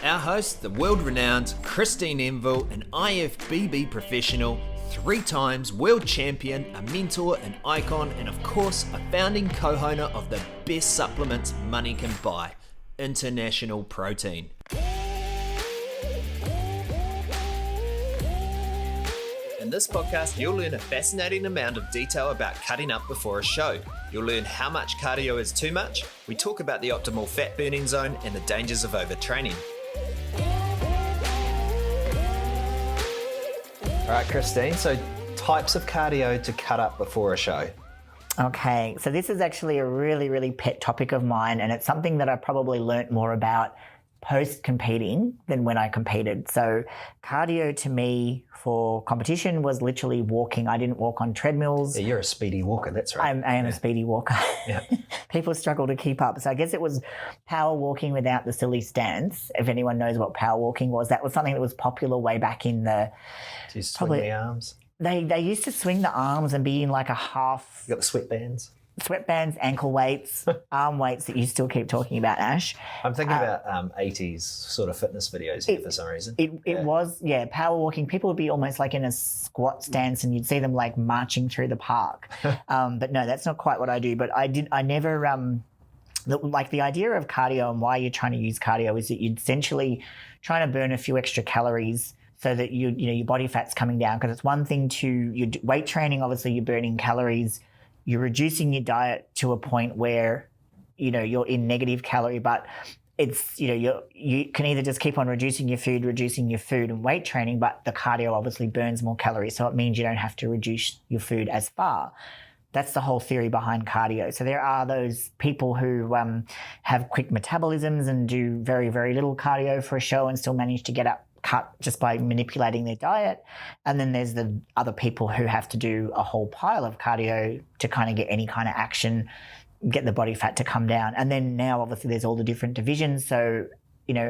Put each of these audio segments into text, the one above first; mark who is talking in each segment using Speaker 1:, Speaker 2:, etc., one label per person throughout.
Speaker 1: Our host, the world-renowned Christine Enville, an IFBB professional, 3 times world champion, a mentor, an icon, and of course, a founding co-owner of the best supplements money can buy, International Protein. In this podcast, you'll learn a fascinating amount of detail about cutting up before a show. You'll learn how much cardio is too much. We talk about the optimal fat burning zone and the dangers of overtraining. All right, Christine, so types of cardio to cut up before a show.
Speaker 2: Okay, so this is actually a really pet topic of mine, and it's something that I probably learnt more about post-competing than when I competed. So cardio to me for competition was literally walking. I didn't walk on treadmills.
Speaker 1: Yeah, you're a speedy walker, that's right.
Speaker 2: I am a speedy walker.
Speaker 1: Yeah.
Speaker 2: People struggle to keep up. So I guess it was power walking without the silly stance. If anyone knows what power walking was, that was something that was popular way back in the...
Speaker 1: Do you swing the arms?
Speaker 2: They used to swing the arms and be in like a half...
Speaker 1: You got the sweatbands?
Speaker 2: Sweatbands, ankle weights, arm weights that you still keep talking about, Ash.
Speaker 1: I'm thinking about 80s sort of fitness videos here for some reason.
Speaker 2: It was, power walking. People would be almost like in a squat stance and you'd see them like marching through the park. But no, that's not quite what I do. But I never, the idea of cardio and why you're trying to use cardio is that you're essentially trying to burn a few extra calories so that your body fat's coming down. Because it's one thing to, your weight training, obviously you're burning calories. You're reducing your diet to a point where, you're in negative calorie, but it's, you can either just keep on reducing your food and weight training, but the cardio obviously burns more calories. So it means you don't have to reduce your food as far. That's the whole theory behind cardio. So there are those people who have quick metabolisms and do very, very little cardio for a show and still manage to get up cut just by manipulating their diet. And then there's the other people who have to do a whole pile of cardio to kind of get any kind of action, get the body fat to come down. And then now obviously there's all the different divisions. So,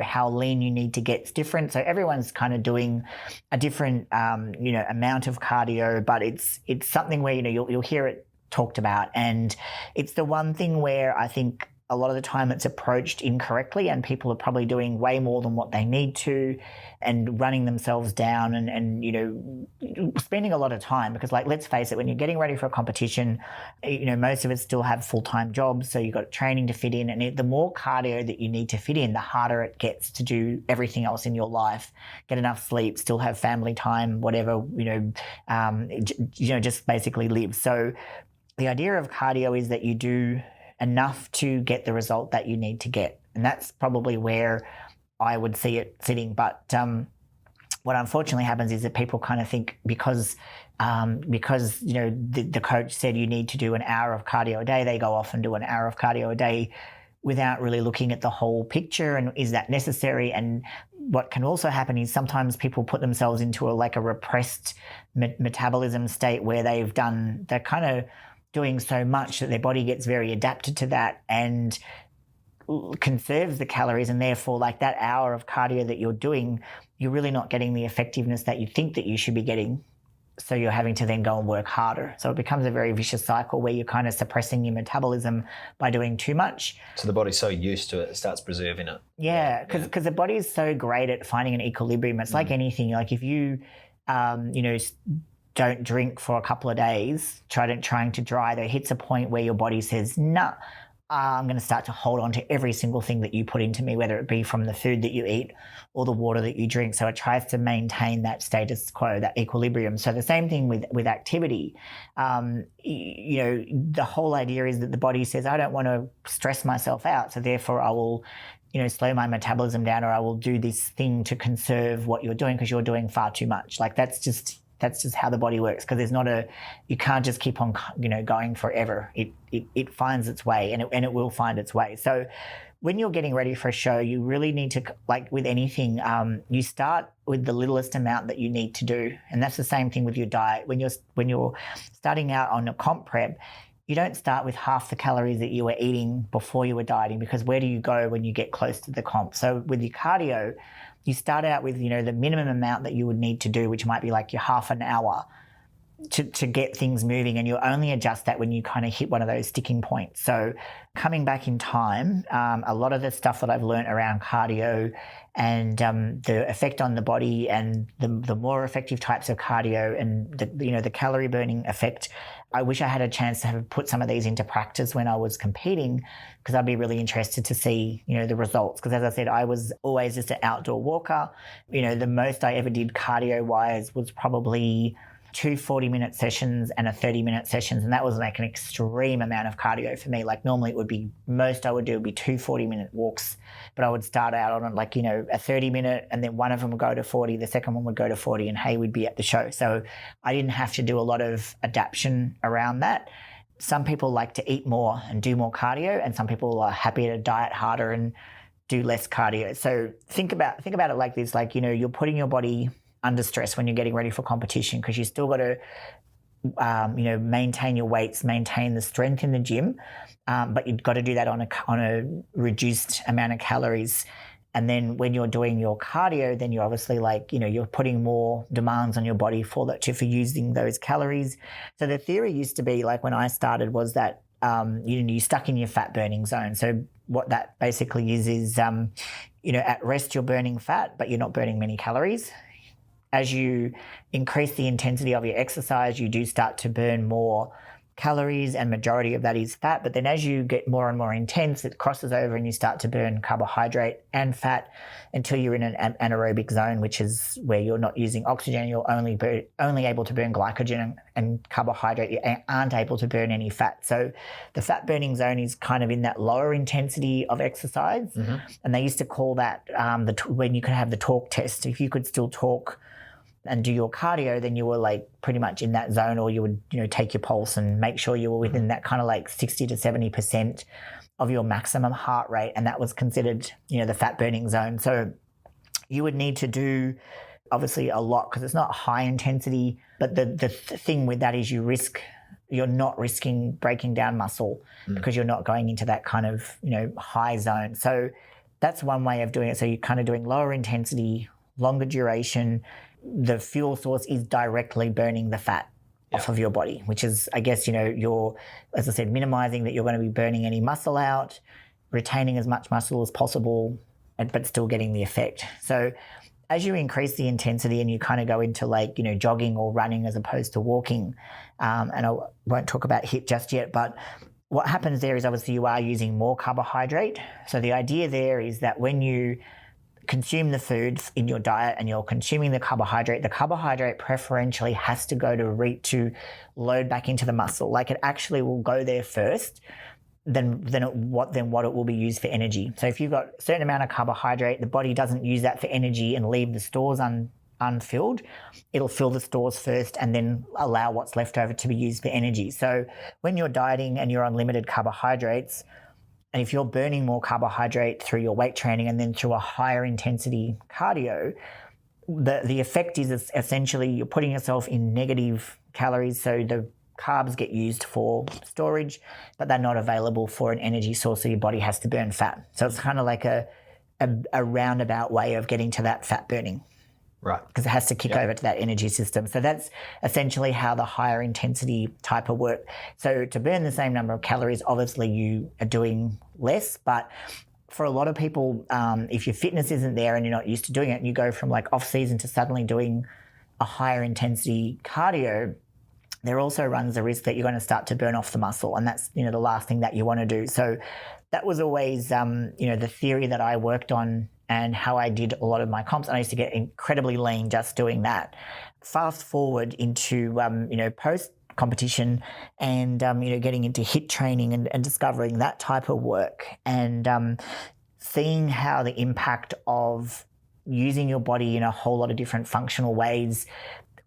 Speaker 2: how lean you need to get is different. So everyone's kind of doing a different, amount of cardio, but it's something where, you'll hear it talked about. And it's the one thing where I think a lot of the time it's approached incorrectly and people are probably doing way more than what they need to and running themselves down and spending a lot of time because, let's face it, when you're getting ready for a competition, most of us still have full-time jobs, so you've got training to fit in, and the more cardio that you need to fit in, the harder it gets to do everything else in your life, get enough sleep, still have family time, whatever, just basically live. So the idea of cardio is that you do enough to get the result that you need to get. And that's probably where I would see it sitting. But what unfortunately happens is that people kind of think because the coach said you need to do an hour of cardio a day, they go off and do an hour of cardio a day without really looking at the whole picture and is that necessary. And what can also happen is sometimes people put themselves into a repressed metabolism state where they're kind of doing so much that their body gets very adapted to that and conserves the calories, and therefore that hour of cardio that you're doing, you're really not getting the effectiveness that you think that you should be getting. So you're having to then go and work harder. So it becomes a very vicious cycle where you're kind of suppressing your metabolism by doing too much.
Speaker 1: So the body's so used to it, it starts preserving it.
Speaker 2: Yeah, because the body is so great at finding an equilibrium. It's like anything. Like if you, don't drink for a couple of days, trying to dry, there hits a point where your body says, nah, I'm going to start to hold on to every single thing that you put into me, whether it be from the food that you eat or the water that you drink. So it tries to maintain that status quo, that equilibrium. So the same thing with activity. The whole idea is that the body says, I don't want to stress myself out, so therefore I will slow my metabolism down, or I will do this thing to conserve what you're doing because you're doing far too much. That's just how the body works, because you can't just keep on, going forever. It finds its way and it will find its way. So when you're getting ready for a show, you really need to, with anything, you start with the littlest amount that you need to do. And that's the same thing with your diet. When you're starting out on a comp prep, you don't start with half the calories that you were eating before you were dieting, because where do you go when you get close to the comp? So with your cardio, you start out with, the minimum amount that you would need to do, which might be your half an hour. to get things moving, and you only adjust that when you kind of hit one of those sticking points. So coming back in time, a lot of the stuff that I've learned around cardio and the effect on the body and the more effective types of cardio and the calorie burning effect, I wish I had a chance to have put some of these into practice when I was competing, because I'd be really interested to see, the results. Because as I said, I was always just an outdoor walker. The most I ever did cardio wise was probably 2 40-minute sessions and a 30-minute sessions, and that was like an extreme amount of cardio for me. Like normally it would be, most I would do would be 2 40-minute walks, but I would start out on like, a 30-minute, and then one of them would go to 40, the second one would go to 40, and hey, we'd be at the show. So I didn't have to do a lot of adaptation around that. Some people like to eat more and do more cardio, and some people are happy to diet harder and do less cardio. So think about it like this, like, you're putting your body under stress when you're getting ready for competition, because you still got to, maintain your weights, maintain the strength in the gym, but you've got to do that on a reduced amount of calories. And then when you're doing your cardio, then you're obviously you're putting more demands on your body for using those calories. So the theory used to be, like when I started, was that you're stuck in your fat burning zone. So what that basically is at rest you're burning fat, but you're not burning many calories. As you increase the intensity of your exercise, you do start to burn more calories, and majority of that is fat. But then as you get more and more intense, it crosses over and you start to burn carbohydrate and fat until you're in an anaerobic zone, which is where you're not using oxygen. You're only able to burn glycogen and carbohydrate. You aren't able to burn any fat. So the fat burning zone is kind of in that lower intensity of exercise. Mm-hmm. And they used to call that when you could have the talk test. If you could still talk and do your cardio, then you were like pretty much in that zone, or you would, take your pulse and make sure you were within that kind of like 60 to 70% of your maximum heart rate. And that was considered, the fat burning zone. So you would need to do obviously a lot, because it's not high intensity, but the thing with that is you're not risking breaking down muscle because you're not going into that kind of, high zone. So that's one way of doing it. So you're kind of doing lower intensity, longer duration. The fuel source is directly burning the fat off of your body, which is, I guess, you're, as I said, minimizing that you're going to be burning any muscle out, retaining as much muscle as possible, but still getting the effect. So as you increase the intensity and you kind of go into jogging or running as opposed to walking, and I won't talk about HIIT just yet, but what happens there is obviously you are using more carbohydrate. So the idea there is that when you consume the foods in your diet and you're consuming the carbohydrate preferentially has to go to load back into the muscle. Like it actually will go there first, then what it will be used for energy. So if you've got a certain amount of carbohydrate, the body doesn't use that for energy and leave the stores unfilled. It'll fill the stores first and then allow what's left over to be used for energy. So when you're dieting and you're on limited carbohydrates, and if you're burning more carbohydrate through your weight training and then through a higher intensity cardio, the effect is essentially you're putting yourself in negative calories. So the carbs get used for storage, but they're not available for an energy source. So your body has to burn fat. So it's kind of like a roundabout way of getting to that fat burning.
Speaker 1: Right.
Speaker 2: Because it has to kick over to that energy system. So that's essentially how the higher intensity type of work. So to burn the same number of calories, obviously you are doing less. But for a lot of people, if your fitness isn't there and you're not used to doing it, and you go from like off season to suddenly doing a higher intensity cardio, there also runs the risk that you're going to start to burn off the muscle. And that's, the last thing that you want to do. So that was always, the theory that I worked on and how I did a lot of my comps. And I used to get incredibly lean just doing that. Fast forward into, post competition and, getting into HIIT training and discovering that type of work and seeing how the impact of using your body in a whole lot of different functional ways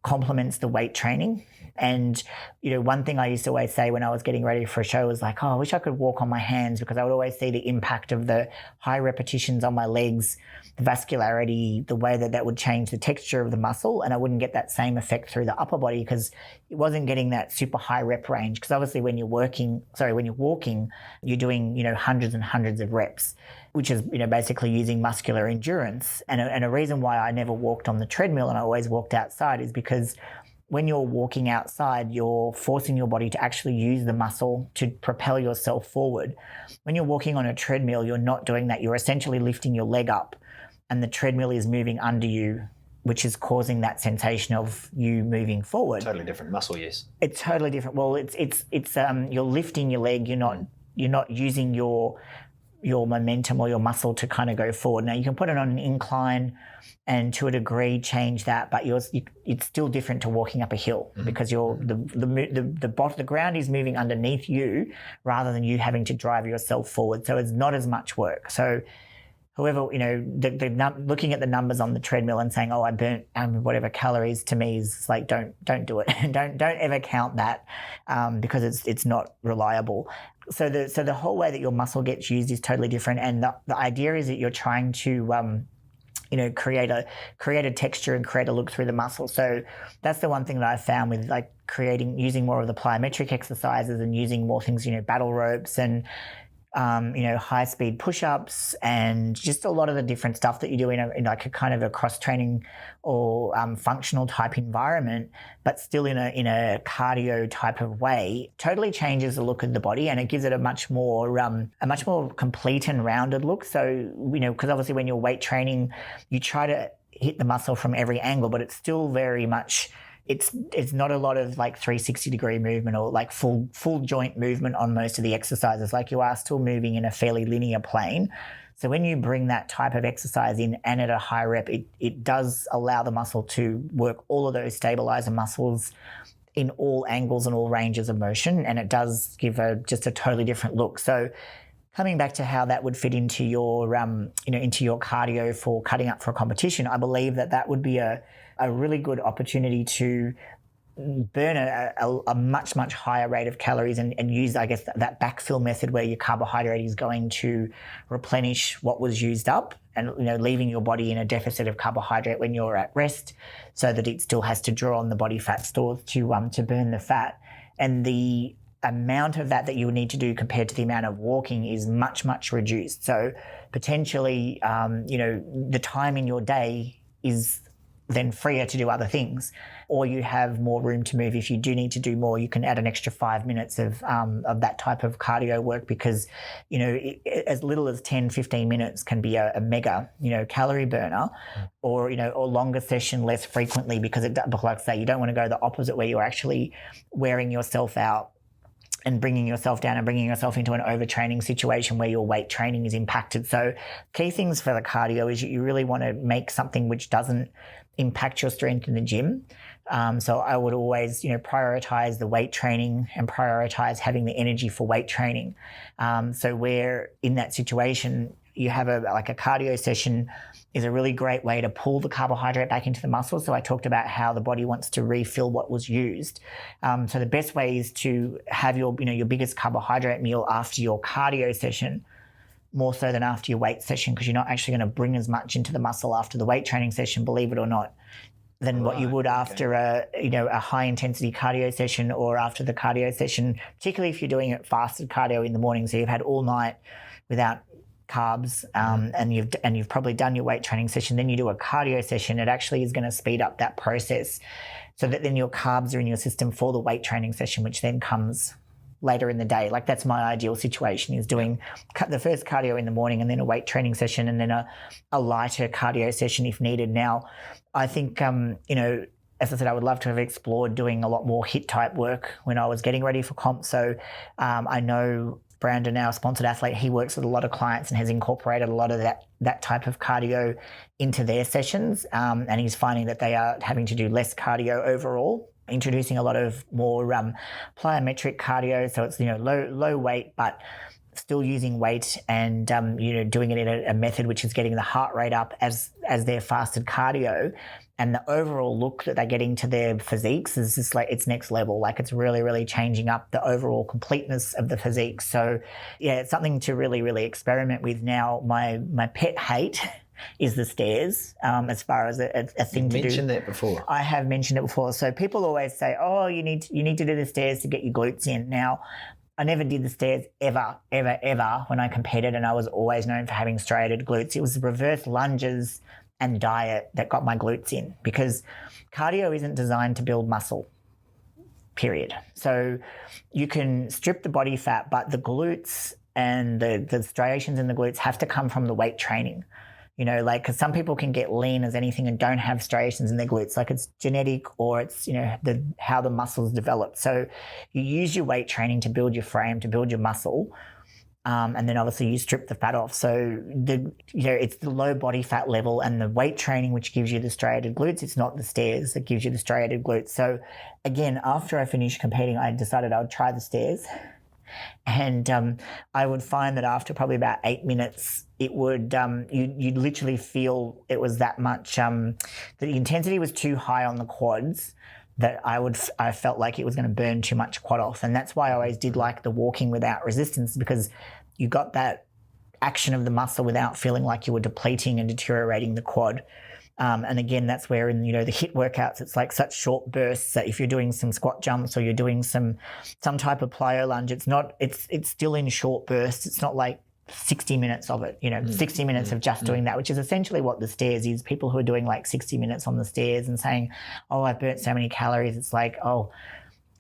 Speaker 2: complements the weight training. And, one thing I used to always say when I was getting ready for a show was like, I wish I could walk on my hands, because I would always see the impact of the high repetitions on my legs, the vascularity, the way that would change the texture of the muscle. And I wouldn't get that same effect through the upper body because it wasn't getting that super high rep range. Because obviously when you're walking, you're doing, hundreds and hundreds of reps, which is, basically using muscular endurance. And a reason why I never walked on the treadmill and I always walked outside is because when you're walking outside, you're forcing your body to actually use the muscle to propel yourself forward. When you're walking on a treadmill, you're not doing that. You're essentially lifting your leg up and the treadmill is moving under you, which is causing that sensation of you moving forward.
Speaker 1: Totally different muscle use.
Speaker 2: It's totally different. Well, it's you're lifting your leg. You're not using your momentum or your muscle to kind of go forward. Now you can put it on an incline and to a degree change that, but it's still different to walking up a hill because the ground is moving underneath you rather than you having to drive yourself forward. So it's not as much work. So however, looking at the numbers on the treadmill and saying, "Oh, I burnt whatever calories," to me is like, don't do it. don't ever count that because it's not reliable. So the whole way that your muscle gets used is totally different, and the idea is that you're trying to create a texture and create a look through the muscle. So that's the one thing that I've found with like using more of the plyometric exercises and using more things, battle ropes and high-speed push-ups and just a lot of the different stuff that you do in like a kind of a cross-training or functional type environment, but still in a cardio type of way, totally changes the look of the body, and it gives it a much more complete and rounded look. So, because obviously when you're weight training, you try to hit the muscle from every angle, but it's still very much... It's not a lot of like 360-degree movement or like full joint movement on most of the exercises. Like you are still moving in a fairly linear plane. So when you bring that type of exercise in and at a high rep, it does allow the muscle to work all of those stabilizer muscles in all angles and all ranges of motion, and it does give just a totally different look. So coming back to how that would fit into your into your cardio for cutting up for a competition, I believe that would be a really good opportunity to burn a much, much higher rate of calories and use, I guess, that backfill method where your carbohydrate is going to replenish what was used up and, leaving your body in a deficit of carbohydrate when you're at rest so that it still has to draw on the body fat stores to burn the fat. And the amount of that you would need to do compared to the amount of walking is much, much reduced. So potentially, the time in your day is then freer to do other things, or you have more room to move. If you do need to do more, you can add an extra 5 minutes of that type of cardio work because, as little as 10, 15 minutes can be a mega, calorie burner, or longer session less frequently because like I say, you don't want to go the opposite where you're actually wearing yourself out and bringing yourself down and bringing yourself into an overtraining situation where your weight training is impacted. So key things for the cardio is you really want to make something which doesn't impact your strength in the gym. So I would always, prioritize the weight training and prioritize having the energy for weight training. So where in that situation, you have a cardio session is a really great way to pull the carbohydrate back into the muscle. So I talked about how the body wants to refill what was used. So the best way is to have your biggest carbohydrate meal after your cardio session, more so than after your weight session, because you're not actually going to bring as much into the muscle after the weight training session, believe it or not, than what you would after a high intensity cardio session or after the cardio session, particularly if you're doing it fasted cardio in the morning. So you've had all night without carbs and you've probably done your weight training session, then you do a cardio session. It actually is going to speed up that process so that then your carbs are in your system for the weight training session, which then comes later in the day. Like that's my ideal situation, is doing the first cardio in the morning and then a weight training session and then a lighter cardio session if needed. Now, I think, as I said, I would love to have explored doing a lot more HIIT type work when I was getting ready for comp. So I know Brandon, our sponsored athlete, he works with a lot of clients and has incorporated a lot of that type of cardio into their sessions. And he's finding that they are having to do less cardio overall, introducing a lot of more plyometric cardio. So it's, low weight, but still using weight and, doing it in a method which is getting the heart rate up as their fasted cardio. And the overall look that they're getting to their physiques is just like, it's next level. Like it's really, really changing up the overall completeness of the physique. So yeah, it's something to really, really experiment with. Now, my pet hate is the stairs, as far as a thing to do. You
Speaker 1: mentioned that before.
Speaker 2: I have mentioned it before. So people always say, oh, you need to do the stairs to get your glutes in. Now, I never did the stairs ever when I competed, and I was always known for having striated glutes. It was reverse lunges and diet that got my glutes in, because cardio isn't designed to build muscle, period. So you can strip the body fat, but the glutes and the striations in the glutes have to come from the weight training. Like, because some people can get lean as anything and don't have striations in their glutes, like it's genetic or it's, how the muscles develop. So you use your weight training to build your frame, to build your muscle. And then obviously you strip the fat off. So it's the low body fat level and the weight training which gives you the striated glutes. It's not the stairs that gives you the striated glutes. So again, after I finished competing, I decided I would try the stairs. And I would find that after probably about 8 minutes, it would you'd literally feel it was that much. The intensity was too high on the quads that I felt like it was going to burn too much quad off, and that's why I always did like the walking without resistance, because you got that action of the muscle without feeling like you were depleting and deteriorating the quad. And again, that's where in the HIIT workouts, it's like such short bursts that if you're doing some squat jumps or you're doing some type of plyo lunge, it's still in short bursts. It's not like 60 minutes of it, 60 minutes of just doing that, which is essentially what the stairs is. People who are doing like 60 minutes on the stairs and saying, oh, I've burnt so many calories. It's like, oh,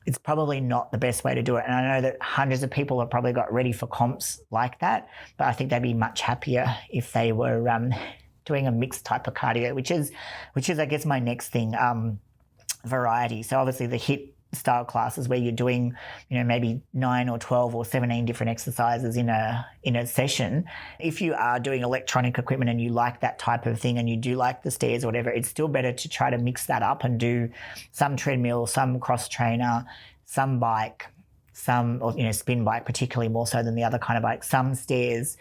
Speaker 2: it's probably not the best way to do it. And I know that hundreds of people have probably got ready for comps like that, but I think they'd be much happier if they were doing a mixed type of cardio, which is I guess my next thing, variety. So obviously the HIIT style classes where you're doing, maybe 9 or 12 or 17 different exercises in a session. If you are doing electronic equipment and you like that type of thing and you do like the stairs or whatever, it's still better to try to mix that up and do some treadmill, some cross trainer, some bike, some, or, spin bike, particularly more so than the other kind of bike, some stairs,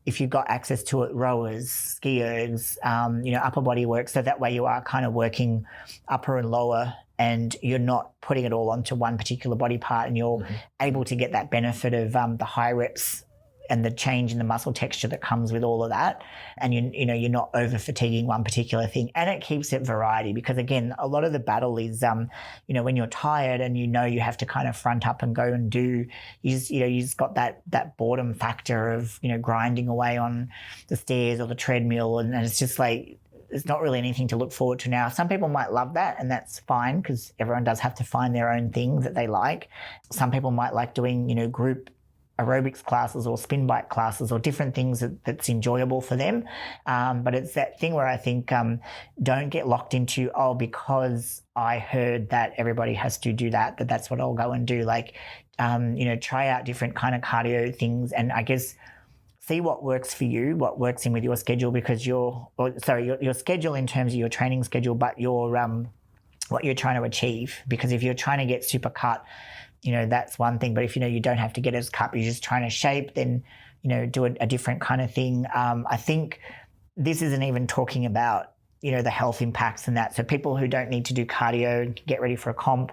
Speaker 2: if you've got access to it, rowers, ski ergs, upper body work. So that way you are kind of working upper and lower, and you're not putting it all onto one particular body part, and you're able to get that benefit of the high reps and the change in the muscle texture that comes with all of that. And you're not over fatiguing one particular thing, and it keeps it variety, because again, a lot of the battle is, when you're tired and you have to kind of front up and go and do, you just got that boredom factor of, grinding away on the stairs or the treadmill. And it's just like, there's not really anything to look forward to now. Some people might love that, and that's fine, because everyone does have to find their own thing that they like. Some people might like doing, group aerobics classes or spin bike classes or different things that's enjoyable for them. But it's that thing where I think don't get locked into, because I heard that everybody has to do that's what I'll go and do. Like, try out different kind of cardio things, and I guess see what works for you, what works in with your schedule, because your schedule in terms of your training schedule, but your what you're trying to achieve. Because if you're trying to get super cut, that's one thing. But if you don't have to get as cut, you're just trying to shape, then do a different kind of thing. I think this isn't even talking about the health impacts and that. So people who don't need to do cardio, get ready for a comp,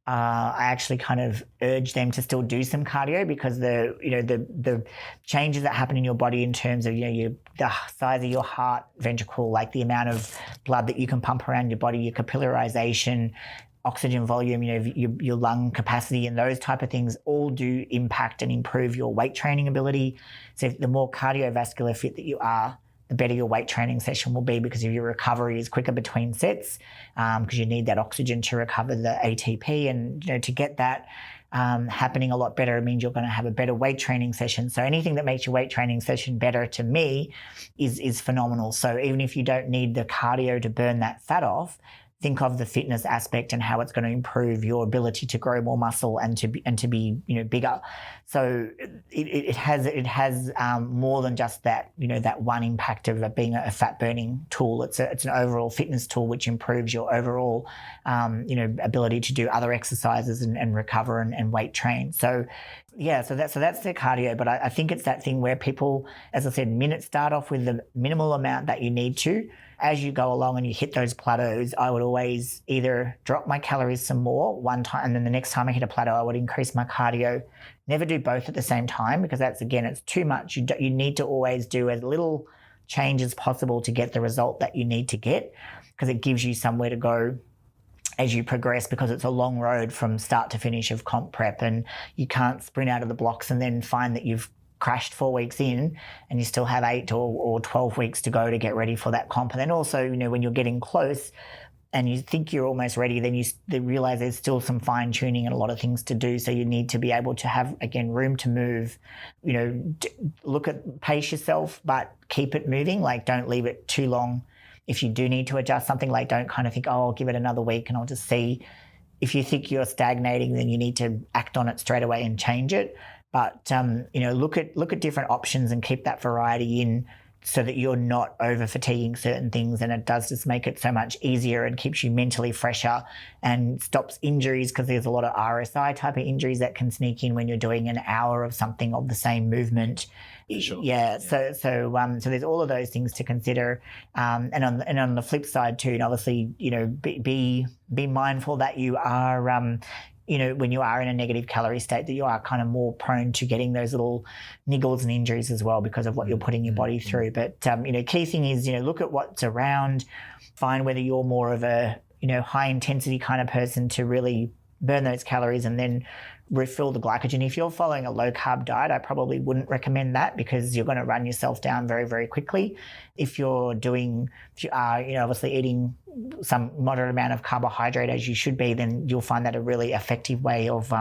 Speaker 2: I actually kind of urge them to still do some cardio, because the changes that happen in your body in terms of the size of your heart ventricle, like the amount of blood that you can pump around your body, your capillarization, oxygen volume, your lung capacity, and those type of things all do impact and improve your weight training ability. So the more cardiovascular fit that you are, the better your weight training session will be, because if your recovery is quicker between sets, because you need that oxygen to recover the ATP, and to get that happening a lot better, it means you're going to have a better weight training session. So anything that makes your weight training session better, to me, is phenomenal. So even if you don't need the cardio to burn that fat off, think of the fitness aspect and how it's going to improve your ability to grow more muscle and to be bigger. So it has more than just that that one impact of being a fat burning tool. It's an overall fitness tool which improves your overall ability to do other exercises and recover and weight train. So that's the cardio. But I think it's that thing where people, as I said, start off with the minimal amount that you need to. As you go along and you hit those plateaus, I would always either drop my calories some more one time, and then the next time I hit a plateau, I would increase my cardio. Never do both at the same time, because it's too much. You need to always do as little change as possible to get the result that you need to get, because it gives you somewhere to go as you progress, because it's a long road from start to finish of comp prep, and you can't sprint out of the blocks and then find that you've crashed 4 weeks in and you still have 8 or 12 weeks to go to get ready for that comp. And then also, when you're getting close and you think you're almost ready, then you realize there's still some fine tuning and a lot of things to do. So you need to be able to have, again, room to move, pace yourself, but keep it moving. Like, don't leave it too long. If you do need to adjust something, like, don't kind of think, I'll give it another week and I'll just see. If you think you're stagnating, then you need to act on it straight away and change it. But, look at different options and keep that variety in, so that you're not over fatiguing certain things, and it does just make it so much easier and keeps you mentally fresher and stops injuries, because there's a lot of RSI type of injuries that can sneak in when you're doing an hour of something of the same movement.
Speaker 1: Sure.
Speaker 2: Yeah. So there's all of those things to consider, and on the flip side too, and obviously be mindful that you are when you are in a negative calorie state, that you are kind of more prone to getting those little niggles and injuries as well because of what you're putting your body through. But, key thing is, look at what's around, find whether you're more of a, high intensity kind of person to really burn those calories and then refill the glycogen. If you're following a low carb diet, I probably wouldn't recommend that, because you're going to run yourself down very, very quickly. If you are, obviously eating some moderate amount of carbohydrate as you should be, then you'll find that a really effective way of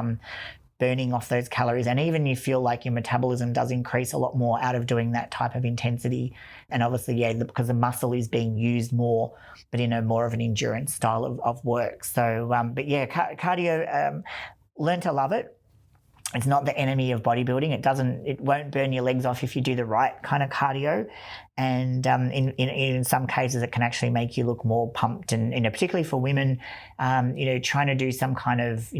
Speaker 2: burning off those calories. And even you feel like your metabolism does increase a lot more out of doing that type of intensity. And obviously, because the muscle is being used more, but in a more of an endurance style of work. So, cardio, learn to love it. It's not the enemy of bodybuilding. It won't burn your legs off if you do the right kind of cardio. And in some cases, it can actually make you look more pumped. And particularly for women, trying to do some kind of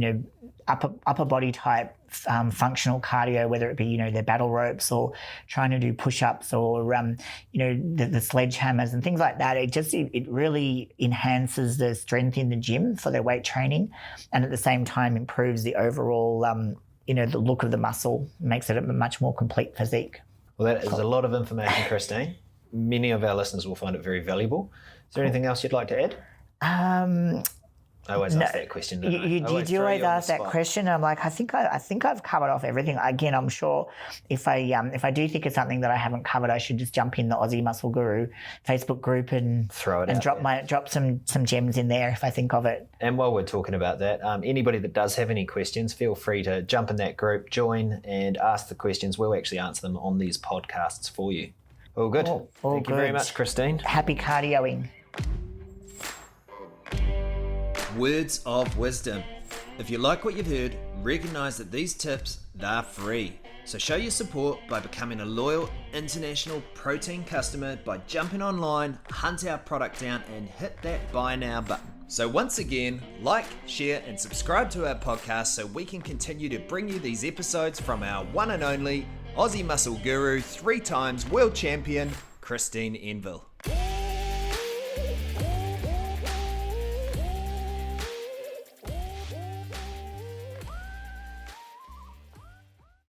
Speaker 2: upper body type functional cardio, whether it be their battle ropes or trying to do push-ups or the sledgehammers and things like that. It really enhances the strength in the gym for their weight training, and at the same time improves the overall the look of the muscle, makes it a much more complete physique.
Speaker 1: Well, that is a lot of information, Christine. Many of our listeners will find it very valuable. Is there anything else you'd like to add? I always ask that question.
Speaker 2: You always ask that question. I'm like, I think I've covered off everything. Again, I'm sure if I do think of something that I haven't covered, I should just jump in the Aussie Muscle Guru Facebook group and
Speaker 1: throw it
Speaker 2: and
Speaker 1: out
Speaker 2: drop some gems in there if I think of it.
Speaker 1: And while we're talking about that, anybody that does have any questions, feel free to jump in that group, join, and ask the questions. We'll actually answer them on these podcasts for you. All good. Thank you very much, Christine.
Speaker 2: Happy cardioing.
Speaker 1: Words of wisdom. If you like what you've heard, recognize that these tips, they're free. So show your support by becoming a loyal international protein customer by jumping online, hunt our product down, and hit that buy now button. So once again, like, share, and subscribe to our podcast so we can continue to bring you these episodes from our one and only Aussie Muscle Guru, 3 times world champion, Christine Enville.